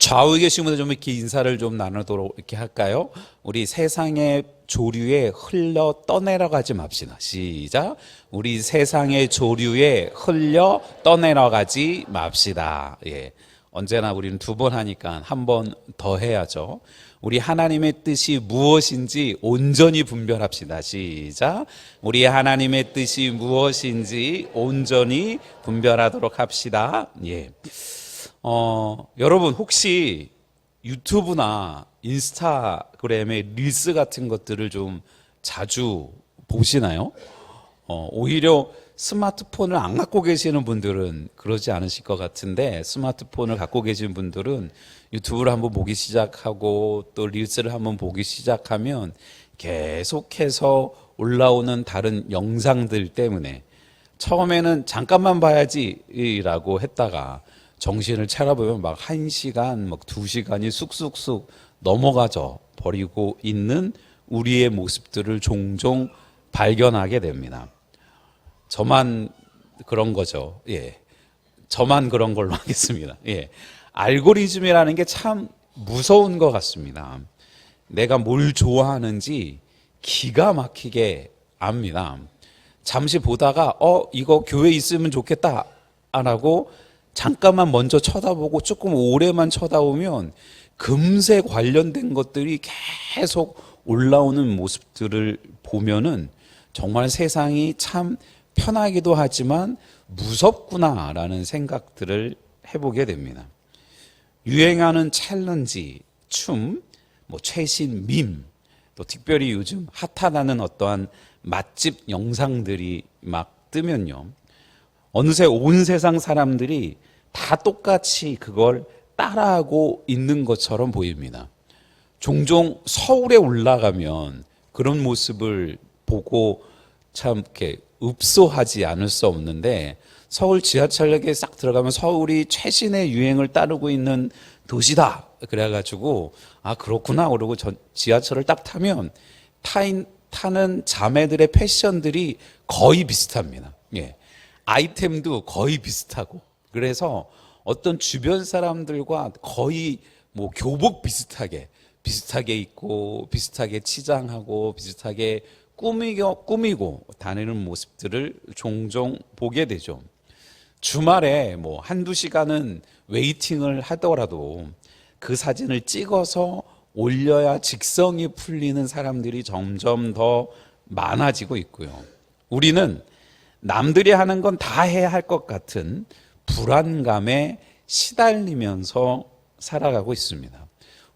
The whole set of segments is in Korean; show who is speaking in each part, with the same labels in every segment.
Speaker 1: 좌우에 계신 분들 좀 이렇게 인사를 좀 나누도록 이렇게 할까요? 우리 세상의 조류에 흘러 떠내려가지 맙시다. 시작. 우리 세상의 조류에 흘려 떠내려가지 맙시다. 예. 언제나 우리는 두 번 하니까 한 번 더 해야죠. 우리 하나님의 뜻이 무엇인지 온전히 분별합시다. 시작. 우리 하나님의 뜻이 무엇인지 온전히 분별하도록 합시다. 예. 여러분 혹시 유튜브나 인스타그램의 릴스 같은 것들을 좀 자주 보시나요? 오히려 스마트폰을 안 갖고 계시는 분들은 그러지 않으실 것 같은데, 스마트폰을 갖고 계신 분들은 유튜브를 한번 보기 시작하고 또 릴스를 한번 보기 시작하면 계속해서 올라오는 다른 영상들 때문에 처음에는 잠깐만 봐야지라고 했다가 정신을 차려보면 막 1시간, 막 2시간이 쑥쑥쑥 넘어가져 버리고 있는 우리의 모습들을 종종 발견하게 됩니다. 저만 그런 거죠. 예. 저만 그런 걸로 하겠습니다. 예. 알고리즘이라는 게 참 무서운 것 같습니다. 내가 뭘 좋아하는지 기가 막히게 압니다. 잠시 보다가 이거 교회에 있으면 좋겠다 라고 잠깐만 먼저 쳐다보고 조금 오래만 쳐다보면 금세 관련된 것들이 계속 올라오는 모습들을 보면은 정말 세상이 참 편하기도 하지만 무섭구나라는 생각들을 해보게 됩니다. 유행하는 챌린지, 춤, 최신 밈, 또 특별히 요즘 핫하다는 어떠한 맛집 영상들이 막 뜨면요, 어느새 온 세상 사람들이 다 똑같이 그걸 따라하고 있는 것처럼 보입니다. 종종 서울에 올라가면 그런 모습을 보고 참 이렇게 읍소하지 않을 수 없는데, 서울 지하철역에 싹 들어가면 서울이 최신의 유행을 따르고 있는 도시다 그래가지고 그렇구나 그러고 지하철을 딱 타면 타는 자매들의 패션들이 거의 비슷합니다. 예. 아이템도 거의 비슷하고, 그래서 어떤 주변 사람들과 거의 교복 비슷하게 입고 비슷하게 치장하고 비슷하게 꾸미고 다니는 모습들을 종종 보게 되죠. 주말에 한두 시간은 웨이팅을 하더라도 그 사진을 찍어서 올려야 직성이 풀리는 사람들이 점점 더 많아지고 있고요. 우리는 남들이 하는 건 다 해야 할 것 같은 불안감에 시달리면서 살아가고 있습니다.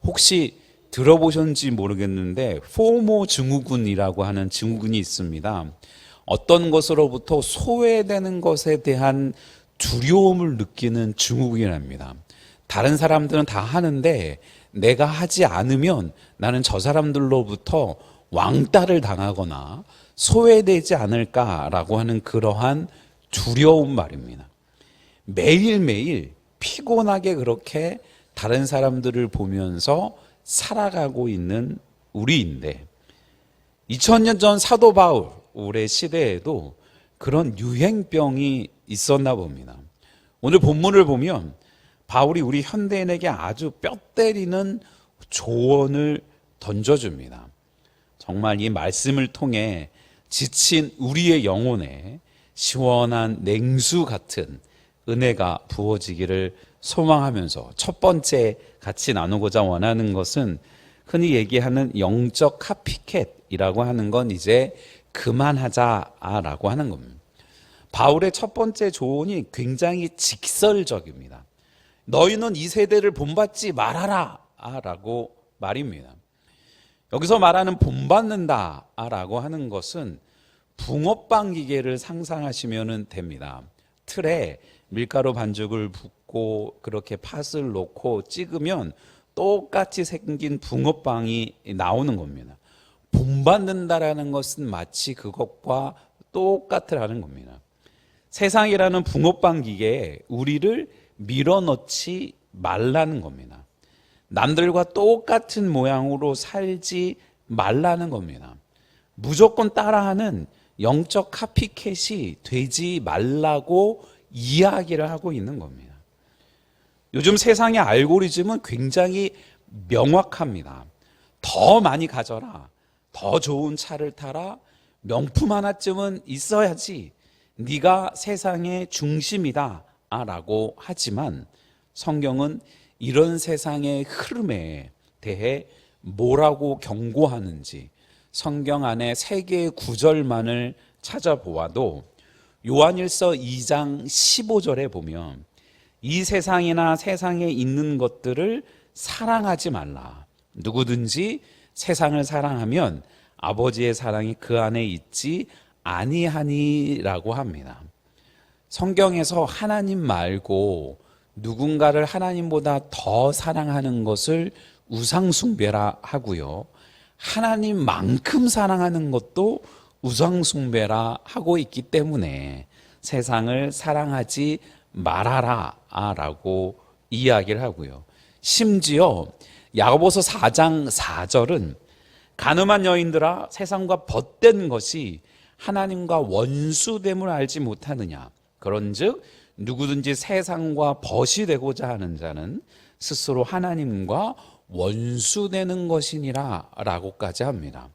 Speaker 1: 혹시 들어보셨는지 모르겠는데 포모 증후군이라고 하는 증후군이 있습니다. 어떤 것으로부터 소외되는 것에 대한 두려움을 느끼는 증후군이랍니다. 다른 사람들은 다 하는데 내가 하지 않으면 나는 저 사람들로부터 왕따를 당하거나 소외되지 않을까라고 하는 그러한 두려움 말입니다. 매일매일 피곤하게 그렇게 다른 사람들을 보면서 살아가고 있는 우리인데, 2000년 전 사도 바울의 시대에도 그런 유행병이 있었나 봅니다. 오늘 본문을 보면 바울이 우리 현대인에게 아주 뼈 때리는 조언을 던져줍니다. 정말 이 말씀을 통해 지친 우리의 영혼에 시원한 냉수 같은 은혜가 부어지기를 소망하면서, 첫 번째 같이 나누고자 원하는 것은 흔히 얘기하는 영적 카피캣이라고 하는 건 이제 그만하자라고 하는 겁니다. 바울의 첫 번째 조언이 굉장히 직설적입니다. 너희는 이 세대를 본받지 말아라 라고 말입니다. 여기서 말하는 본받는다 라고 하는 것은 붕어빵 기계를 상상하시면 됩니다. 틀에 밀가루 반죽을 붓고 그렇게 팥을 넣고 찍으면 똑같이 생긴 붕어빵이 나오는 겁니다. 본받는다라는 것은 마치 그것과 똑같으라는 겁니다. 세상이라는 붕어빵 기계에 우리를 밀어넣지 말라는 겁니다. 남들과 똑같은 모양으로 살지 말라는 겁니다. 무조건 따라하는 영적 카피캣이 되지 말라고 이야기를 하고 있는 겁니다. 요즘 세상의 알고리즘은 굉장히 명확합니다. 더 많이 가져라, 더 좋은 차를 타라, 명품 하나쯤은 있어야지 네가 세상의 중심이다 라고 하지만 성경은 이런 세상의 흐름에 대해 뭐라고 경고하는지 성경 안에 3개의 구절만을 찾아보아도 요한일서 2장 15절에 보면 이 세상이나 세상에 있는 것들을 사랑하지 말라. 누구든지 세상을 사랑하면 아버지의 사랑이 그 안에 있지 아니하니라고 합니다. 성경에서 하나님 말고 누군가를 하나님보다 더 사랑하는 것을 우상숭배라 하고요, 하나님만큼 사랑하는 것도 우상숭배라 하고 있기 때문에 세상을 사랑하지 말아라 라고 이야기를 하고요. 심지어 야고보서 4장 4절은 가늠한 여인들아, 세상과 벗된 것이 하나님과 원수됨을 알지 못하느냐. 그런즉 누구든지 세상과 벗이 되고자 하는 자는 스스로 하나님과 원수되는 것이니라 라고까지 합니다.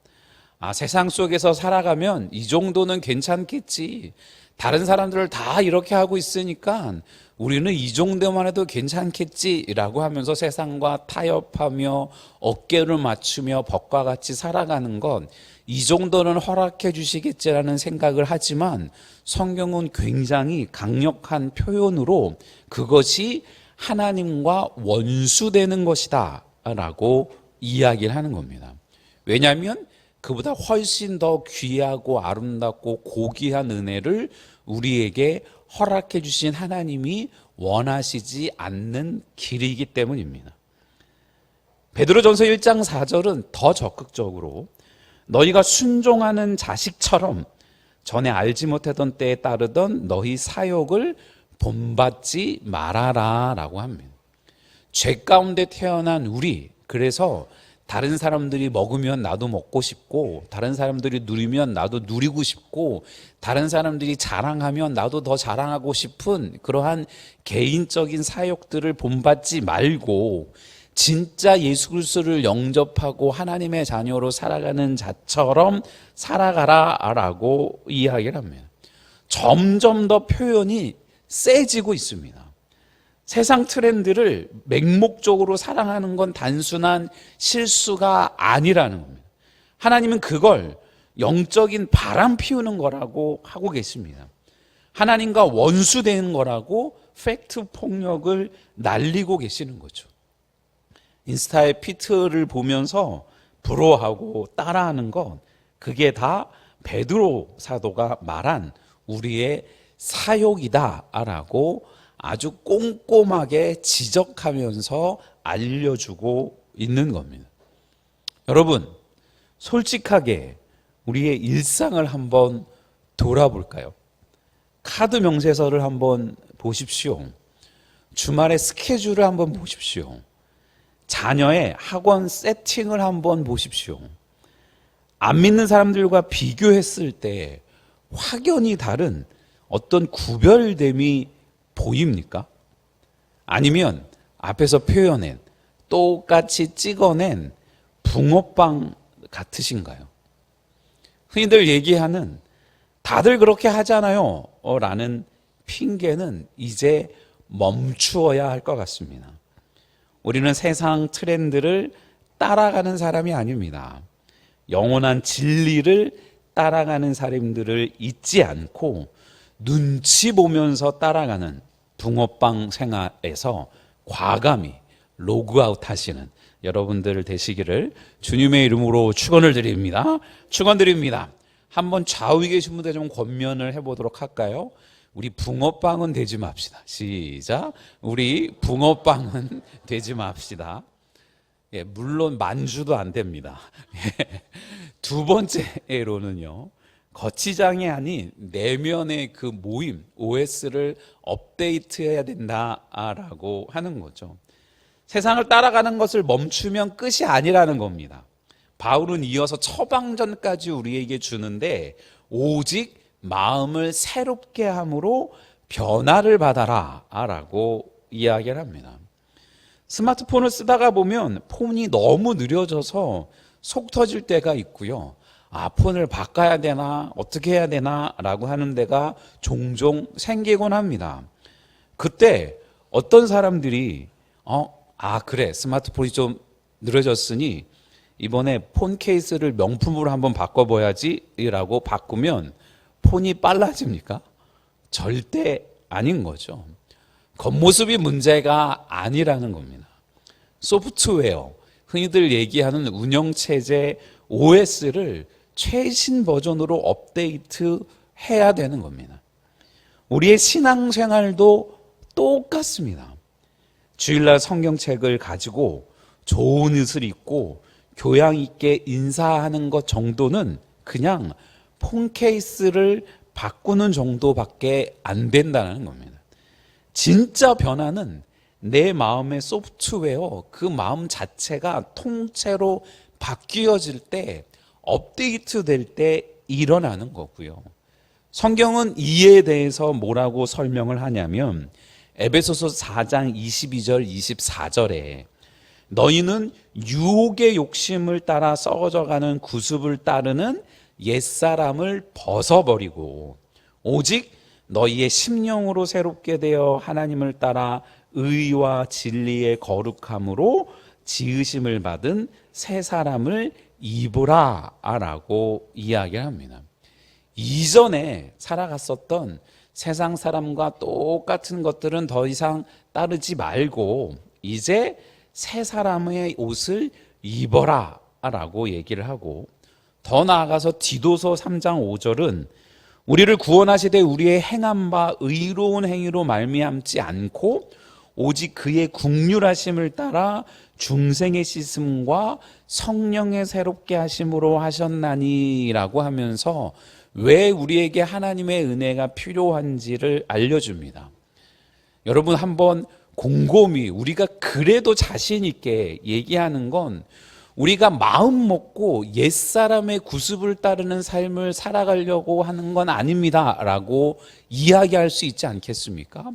Speaker 1: 세상 속에서 살아가면 이 정도는 괜찮겠지, 다른 사람들을 다 이렇게 하고 있으니까 우리는 이 정도만 해도 괜찮겠지라고 하면서 세상과 타협하며 어깨를 맞추며 법과 같이 살아가는 건 이 정도는 허락해 주시겠지라는 생각을 하지만 성경은 굉장히 강력한 표현으로 그것이 하나님과 원수되는 것이다 라고 이야기를 하는 겁니다. 왜냐하면 그보다 훨씬 더 귀하고 아름답고 고귀한 은혜를 우리에게 허락해 주신 하나님이 원하시지 않는 길이기 때문입니다. 베드로전서 1장 4절은 더 적극적으로 너희가 순종하는 자식처럼 전에 알지 못하던 때에 따르던 너희 사욕을 본받지 말아라 라고 합니다. 죄 가운데 태어난 우리, 그래서 다른 사람들이 먹으면 나도 먹고 싶고, 다른 사람들이 누리면 나도 누리고 싶고, 다른 사람들이 자랑하면 나도 더 자랑하고 싶은 그러한 개인적인 사욕들을 본받지 말고 진짜 예수 그리스도를 영접하고 하나님의 자녀로 살아가는 자처럼 살아가라 라고 이야기를 합니다. 점점 더 표현이 세지고 있습니다. 세상 트렌드를 맹목적으로 사랑하는 건 단순한 실수가 아니라는 겁니다. 하나님은 그걸 영적인 바람 피우는 거라고 하고 계십니다. 하나님과 원수되는 거라고 팩트 폭력을 날리고 계시는 거죠. 인스타의 피트를 보면서 부러워하고 따라하는 건 그게 다 베드로 사도가 말한 우리의 사욕이다라고 아주 꼼꼼하게 지적하면서 알려주고 있는 겁니다. 여러분, 솔직하게 우리의 일상을 한번 돌아볼까요? 카드 명세서를 한번 보십시오. 주말에 스케줄을 한번 보십시오. 자녀의 학원 세팅을 한번 보십시오. 안 믿는 사람들과 비교했을 때 확연히 다른 어떤 구별됨이 보입니까? 아니면 앞에서 표현한 똑같이 찍어낸 붕어빵 같으신가요? 흔히들 얘기하는 다들 그렇게 하잖아요 라는 핑계는 이제 멈추어야 할 것 같습니다. 우리는 세상 트렌드를 따라가는 사람이 아닙니다. 영원한 진리를 따라가는 사람들을 잊지 않고 눈치 보면서 따라가는 붕어빵 생활에서 과감히 로그아웃 하시는 여러분들 되시기를 주님의 이름으로 축원을 드립니다. 축원드립니다. 한번 좌우에 계신 분들 좀 권면을 해보도록 할까요? 우리 붕어빵은 되지 맙시다. 시작. 우리 붕어빵은 되지 맙시다. 예, 물론 만주도 안 됩니다. 예. 두 번째로는요, 거치장이 아닌 내면의 그 모임, OS를 업데이트해야 된다라고 하는 거죠. 세상을 따라가는 것을 멈추면 끝이 아니라는 겁니다. 바울은 이어서 처방전까지 우리에게 주는데 오직 마음을 새롭게 함으로 변화를 받아라 라고 이야기를 합니다. 스마트폰을 쓰다가 보면 폰이 너무 느려져서 속 터질 때가 있고요. 아, 폰을 바꿔야 되나, 어떻게 해야 되나, 라고 하는 데가 종종 생기곤 합니다. 그때 어떤 사람들이, 그래, 스마트폰이 좀 느려졌으니 이번에 폰 케이스를 명품으로 한번 바꿔봐야지, 라고 바꾸면 폰이 빨라집니까? 절대 아닌 거죠. 겉모습이 문제가 아니라는 겁니다. 소프트웨어, 흔히들 얘기하는 운영체제 OS를 최신 버전으로 업데이트 해야 되는 겁니다. 우리의 신앙생활도 똑같습니다. 주일날 성경책을 가지고 좋은 옷을 입고 교양 있게 인사하는 것 정도는 그냥 폰 케이스를 바꾸는 정도밖에 안 된다는 겁니다. 진짜 변화는 내 마음의 소프트웨어, 그 마음 자체가 통째로 바뀌어질 때, 업데이트 될 때 일어나는 거고요. 성경은 이에 대해서 뭐라고 설명을 하냐면 에베소서 4장 22절 24절에 너희는 유혹의 욕심을 따라 썩어져가는 구습을 따르는 옛사람을 벗어버리고 오직 너희의 심령으로 새롭게 되어 하나님을 따라 의와 진리의 거룩함으로 지으심을 받은 새 사람을 입으라 라고 이야기를 합니다. 이전에 살아갔었던 세상 사람과 똑같은 것들은 더 이상 따르지 말고 이제 새 사람의 옷을 입어라 라고 얘기를 하고, 더 나아가서 디도서 3장 5절은 우리를 구원하시되 우리의 행한 바 의로운 행위로 말미암지 않고 오직 그의 긍휼하심을 따라 중생의 씻음과 성령의 새롭게 하심으로 하셨나니라고 하면서 왜 우리에게 하나님의 은혜가 필요한지를 알려줍니다. 여러분, 한번 곰곰이 우리가 그래도 자신 있게 얘기하는 건 우리가 마음 먹고 옛사람의 구습을 따르는 삶을 살아가려고 하는 건 아닙니다 라고 이야기할 수 있지 않겠습니까?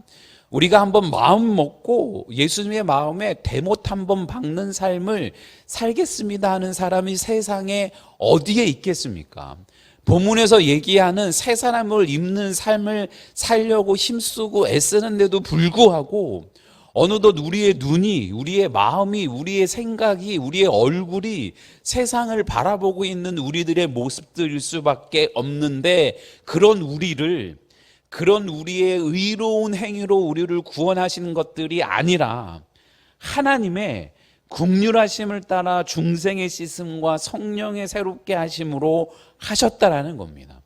Speaker 1: 우리가 한번 마음 먹고 예수님의 마음에 대못 한번 박는 삶을 살겠습니다 하는 사람이 세상에 어디에 있겠습니까? 본문에서 얘기하는 새 사람을 입는 삶을 살려고 힘쓰고 애쓰는데도 불구하고 어느덧 우리의 눈이, 우리의 마음이, 우리의 생각이, 우리의 얼굴이 세상을 바라보고 있는 우리들의 모습들일 수밖에 없는데, 그런 우리의 의로운 행위로 우리를 구원하시는 것들이 아니라 하나님의 긍휼하심을 따라 중생의 씻음과 성령의 새롭게 하심으로 하셨다라는 겁니다.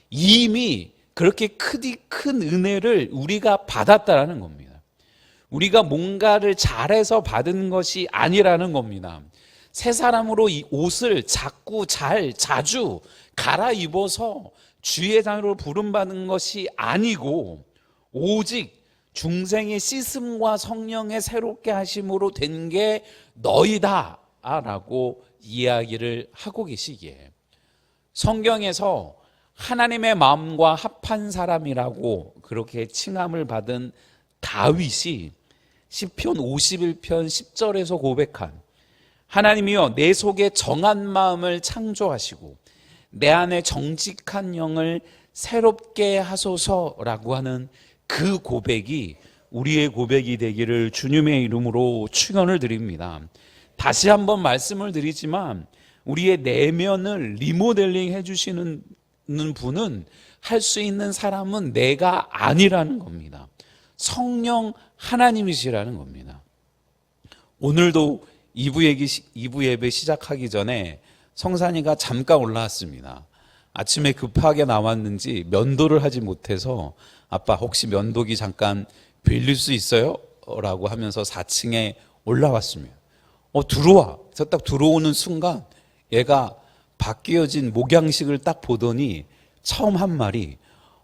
Speaker 1: 이미 그렇게 큰 은혜를 우리가 받았다라는 겁니다. 우리가 뭔가를 잘해서 받은 것이 아니라는 겁니다. 새 사람으로 이 옷을 자주 갈아입어서 주의 자녀로 부름받은 것이 아니고 오직 중생의 씻음과 성령의 새롭게 하심으로 된 게 너희다 라고 이야기를 하고 계시기에, 성경에서 하나님의 마음과 합한 사람이라고 그렇게 칭함을 받은 다윗이 시편 51편 10절에서 고백한 하나님이여 내 속에 정한 마음을 창조하시고 내 안에 정직한 영을 새롭게 하소서라고 하는 그 고백이 우리의 고백이 되기를 주님의 이름으로 축원을 드립니다. 다시 한번 말씀을 드리지만 우리의 내면을 리모델링 해주시는 분은, 할 수 있는 사람은 내가 아니라는 겁니다. 성령 하나님이시라는 겁니다. 오늘도 2부 예배 시작하기 전에 성산이가 잠깐 올라왔습니다. 아침에 급하게 나왔는지 면도를 하지 못해서 아빠 혹시 면도기 잠깐 빌릴 수 있어요? 라고 하면서 4층에 올라왔습니다. 들어와. 그래서 딱 들어오는 순간 얘가 바뀌어진 목양식을 딱 보더니 처음 한 말이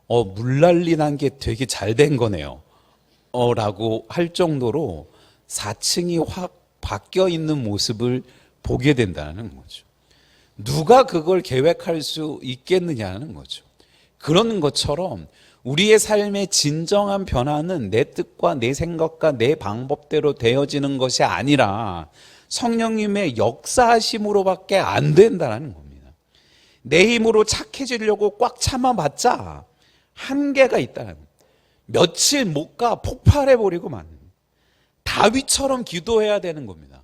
Speaker 1: 물난리 난 게 되게 잘 된 거네요 라고 할 정도로 4층이 확 바뀌어 있는 모습을 보게 된다는 거죠. 누가 그걸 계획할 수 있겠느냐는 거죠. 그런 것처럼 우리의 삶의 진정한 변화는 내 뜻과 내 생각과 내 방법대로 되어지는 것이 아니라 성령님의 역사하심으로밖에 안 된다는 겁니다. 내 힘으로 착해지려고 꽉 참아봤자 한계가 있다는 겁니다. 며칠 못 가 폭발해버리고 만 다윗처럼 기도해야 되는 겁니다.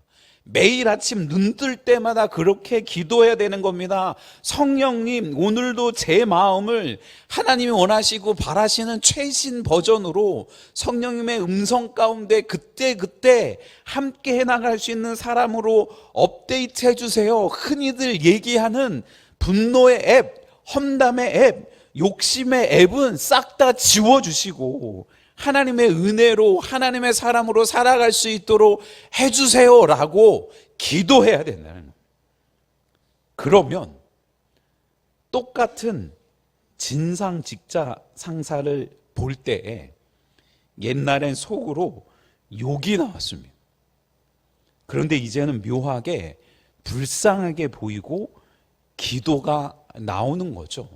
Speaker 1: 매일 아침 눈 뜰 때마다 그렇게 기도해야 되는 겁니다. 성령님, 오늘도 제 마음을 하나님이 원하시고 바라시는 최신 버전으로 성령님의 음성 가운데 그때그때 함께 해나갈 수 있는 사람으로 업데이트 해주세요. 흔히들 얘기하는 분노의 앱, 험담의 앱, 욕심의 앱은 싹 다 지워주시고 하나님의 은혜로 하나님의 사람으로 살아갈 수 있도록 해주세요라고 기도해야 된다는 거예요. 그러면 똑같은 진상 직자 상사를 볼 때에 옛날엔 속으로 욕이 나왔습니다. 그런데 이제는 묘하게 불쌍하게 보이고 기도가 나오는 거죠.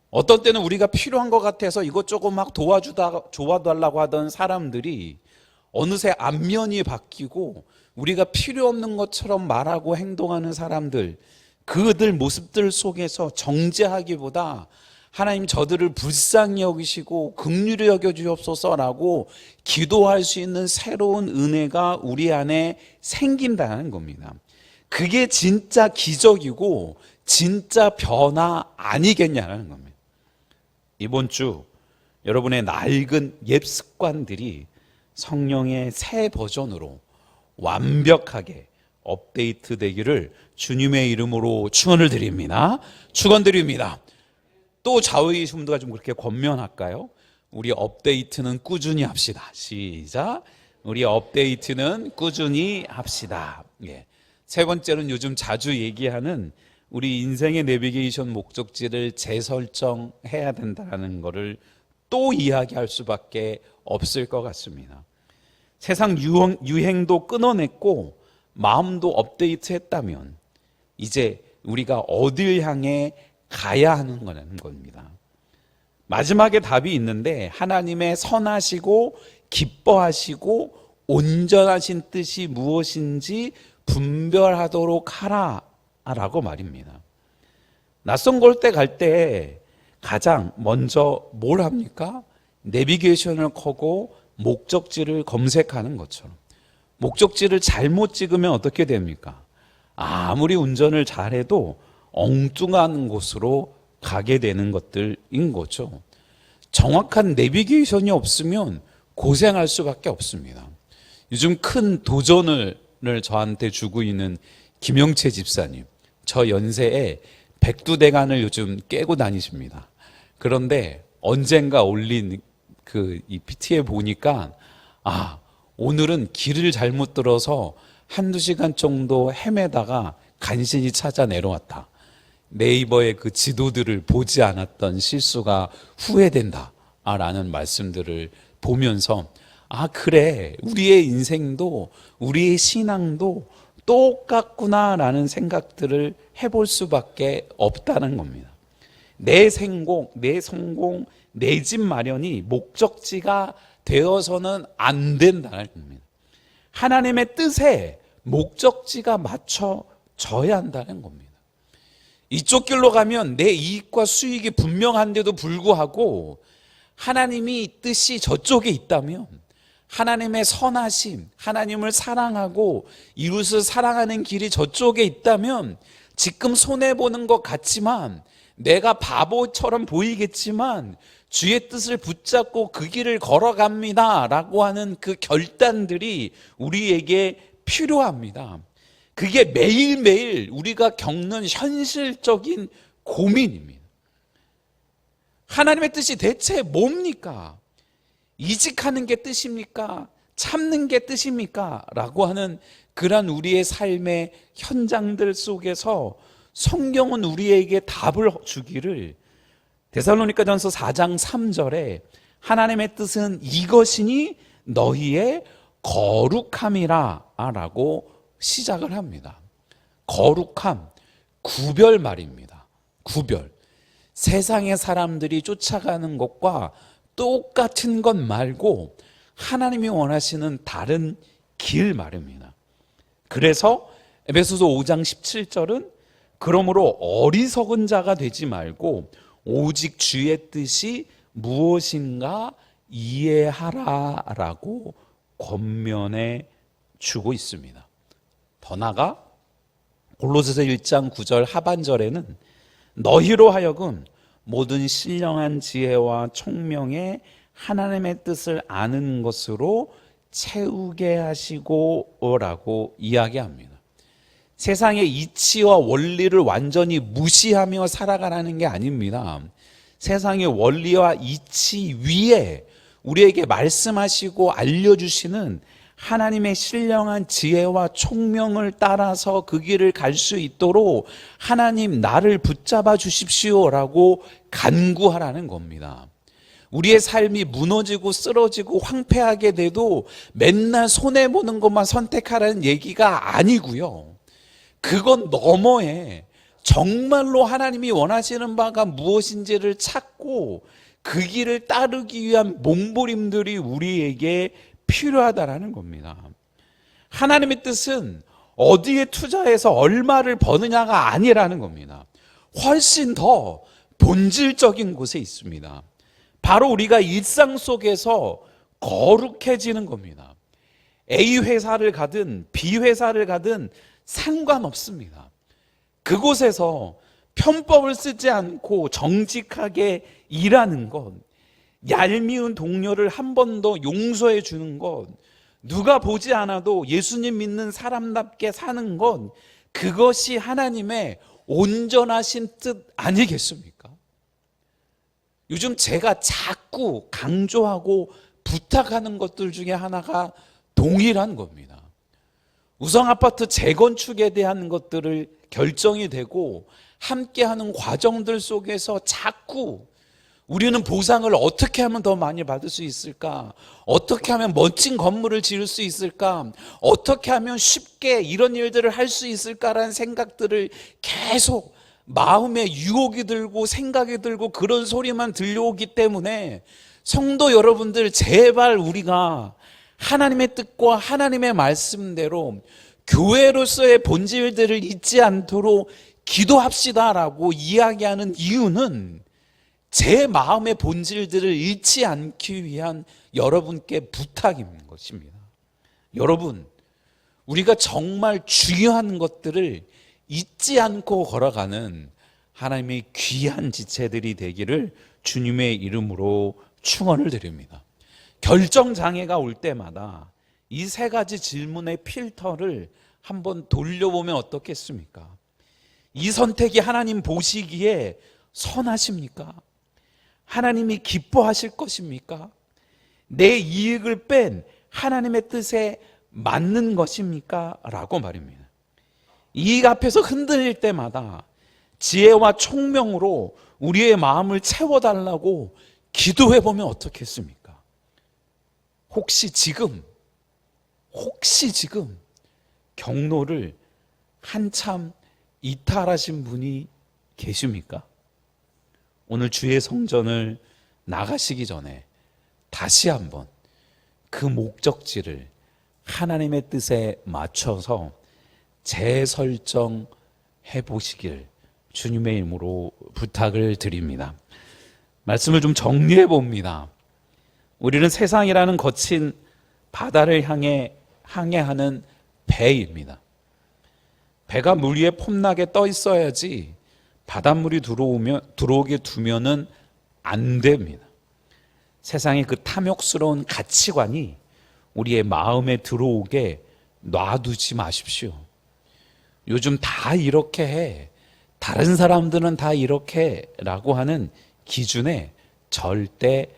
Speaker 1: 어떤 때는 우리가 필요한 것 같아서 이것저것 막 도와달라고 하던 사람들이 어느새 안면이 바뀌고 우리가 필요 없는 것처럼 말하고 행동하는 사람들, 그들 모습들 속에서 정죄하기보다 하나님 저들을 불쌍히 여기시고 긍휼히 여겨주옵소서라고 기도할 수 있는 새로운 은혜가 우리 안에 생긴다는 겁니다. 그게 진짜 기적이고 진짜 변화 아니겠냐는 겁니다. 이번 주 여러분의 낡은 옛 습관들이 성령의 새 버전으로 완벽하게 업데이트 되기를 주님의 이름으로 축원을 드립니다. 축원드립니다. 또 좌우이심도가 좀 그렇게 권면할까요? 우리 업데이트는 꾸준히 합시다. 시작. 우리 업데이트는 꾸준히 합시다. 예. 세 번째는 요즘 자주 얘기하는 우리 인생의 내비게이션 목적지를 재설정해야 된다는 것을 또 이야기할 수밖에 없을 것 같습니다. 세상 유행도 끊어냈고 마음도 업데이트했다면 이제 우리가 어딜 향해 가야 하는 거라는 겁니다. 마지막에 답이 있는데 하나님의 선하시고 기뻐하시고 온전하신 뜻이 무엇인지 분별하도록 하라라고 말입니다. 낯선 곳에 갈 때 가장 먼저 뭘 합니까? 내비게이션을 켜고 목적지를 검색하는 것처럼. 목적지를 잘못 찍으면 어떻게 됩니까? 아무리 운전을 잘해도 엉뚱한 곳으로 가게 되는 것들인 거죠. 정확한 내비게이션이 없으면 고생할 수밖에 없습니다. 요즘 큰 도전을 저한테 주고 있는 김영채 집사님, 저 연세에 백두대간을 요즘 깨고 다니십니다. 그런데 언젠가 올린 이 PT에 보니까 오늘은 길을 잘못 들어서 한두 시간 정도 헤매다가 간신히 찾아 내려왔다. 네이버의 그 지도들을 보지 않았던 실수가 후회된다 라는 말씀들을 보면서 그래, 우리의 인생도 우리의 신앙도 똑같구나라는 생각들을 해볼 수밖에 없다는 겁니다. 내 성공, 내 집 마련이 목적지가 되어서는 안 된다는 겁니다. 하나님의 뜻에 목적지가 맞춰져야 한다는 겁니다. 이쪽 길로 가면 내 이익과 수익이 분명한데도 불구하고 하나님이 뜻이 저쪽에 있다면 하나님의 선하심, 하나님을 사랑하고 이웃을 사랑하는 길이 저쪽에 있다면 지금 손해보는 것 같지만 내가 바보처럼 보이겠지만 주의 뜻을 붙잡고 그 길을 걸어갑니다 라고 하는 그 결단들이 우리에게 필요합니다. 그게 매일매일 우리가 겪는 현실적인 고민입니다. 하나님의 뜻이 대체 뭡니까? 이직하는 게 뜻입니까? 참는 게 뜻입니까? 라고 하는 그런 우리의 삶의 현장들 속에서 성경은 우리에게 답을 주기를 데살로니가전서 4장 3절에 하나님의 뜻은 이것이니 너희의 거룩함이라 라고 시작을 합니다. 거룩함, 구별 말입니다. 구별. 세상의 사람들이 쫓아가는 것과 똑같은 것 말고 하나님이 원하시는 다른 길 말입니다. 그래서 에베소서 5장 17절은 그러므로 어리석은 자가 되지 말고 오직 주의 뜻이 무엇인가 이해하라라고 권면해 주고 있습니다. 더 나아가 골로새서 1장 9절 하반절에는 너희로 하여금 모든 신령한 지혜와 총명에 하나님의 뜻을 아는 것으로 채우게 하시고 라고 이야기합니다. 세상의 이치와 원리를 완전히 무시하며 살아가라는 게 아닙니다. 세상의 원리와 이치 위에 우리에게 말씀하시고 알려주시는 하나님의 신령한 지혜와 총명을 따라서 그 길을 갈 수 있도록 하나님 나를 붙잡아 주십시오라고 간구하라는 겁니다. 우리의 삶이 무너지고 쓰러지고 황폐하게 돼도 맨날 손해보는 것만 선택하라는 얘기가 아니고요. 그건 너머에 정말로 하나님이 원하시는 바가 무엇인지를 찾고 그 길을 따르기 위한 몸부림들이 우리에게 필요하다라는 겁니다. 하나님의 뜻은 어디에 투자해서 얼마를 버느냐가 아니라는 겁니다. 훨씬 더 본질적인 곳에 있습니다. 바로 우리가 일상 속에서 거룩해지는 겁니다. A 회사를 가든 B 회사를 가든 상관없습니다. 그곳에서 편법을 쓰지 않고 정직하게 일하는 것, 얄미운 동료를 한 번 더 용서해 주는 것, 누가 보지 않아도 예수님 믿는 사람답게 사는 것, 그것이 하나님의 온전하신 뜻 아니겠습니까? 요즘 제가 자꾸 강조하고 부탁하는 것들 중에 하나가 동일한 겁니다. 우성아파트 재건축에 대한 것들을 결정이 되고 함께하는 과정들 속에서 자꾸 우리는 보상을 어떻게 하면 더 많이 받을 수 있을까? 어떻게 하면 멋진 건물을 지을 수 있을까? 어떻게 하면 쉽게 이런 일들을 할 수 있을까라는 생각들을 계속 마음에 유혹이 들고 생각이 들고 그런 소리만 들려오기 때문에 성도 여러분들 제발 우리가 하나님의 뜻과 하나님의 말씀대로 교회로서의 본질들을 잊지 않도록 기도합시다라고 이야기하는 이유는 제 마음의 본질들을 잃지 않기 위한 여러분께 부탁인 것입니다. 여러분, 우리가 정말 중요한 것들을 잊지 않고 걸어가는 하나님의 귀한 지체들이 되기를 주님의 이름으로 축원을 드립니다. 결정장애가 올 때마다 이 세 가지 질문의 필터를 한번 돌려보면 어떻겠습니까? 이 선택이 하나님 보시기에 선하십니까? 하나님이 기뻐하실 것입니까? 내 이익을 뺀 하나님의 뜻에 맞는 것입니까? 라고 말입니다. 이익 앞에서 흔들릴 때마다 지혜와 총명으로 우리의 마음을 채워달라고 기도해보면 어떻겠습니까? 혹시 지금 경로를 한참 이탈하신 분이 계십니까? 오늘 주의 성전을 나가시기 전에 다시 한번 그 목적지를 하나님의 뜻에 맞춰서 재설정해 보시길 주님의 이름으로 부탁을 드립니다. 말씀을 좀 정리해 봅니다. 우리는 세상이라는 거친 바다를 향해 항해하는 배입니다. 배가 물 위에 폼나게 떠 있어야지 바닷물이 들어오게 두면은 안 됩니다. 세상의 그 탐욕스러운 가치관이 우리의 마음에 들어오게 놔두지 마십시오. 요즘 다 이렇게 해, 다른 사람들은 다 이렇게 라고 하는 기준에 절대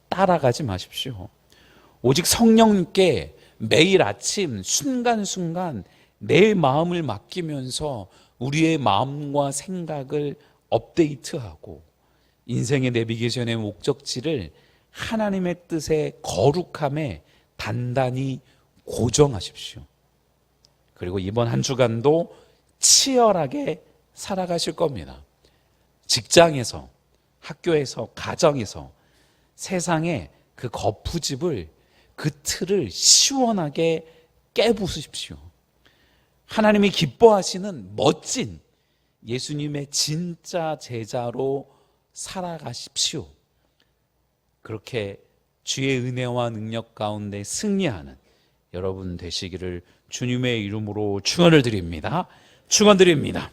Speaker 1: 따라가지 마십시오. 오직 성령님께 매일 아침 순간순간 내 마음을 맡기면서 우리의 마음과 생각을 업데이트하고 인생의 내비게이션의 목적지를 하나님의 뜻의 거룩함에 단단히 고정하십시오. 그리고 이번 한 주간도 치열하게 살아가실 겁니다. 직장에서, 학교에서, 가정에서 세상의 그 거푸집을, 그 틀을 시원하게 깨부수십시오. 하나님이 기뻐하시는 멋진 예수님의 진짜 제자로 살아가십시오. 그렇게 주의 은혜와 능력 가운데 승리하는 여러분 되시기를 주님의 이름으로 축원을 드립니다. 축원드립니다.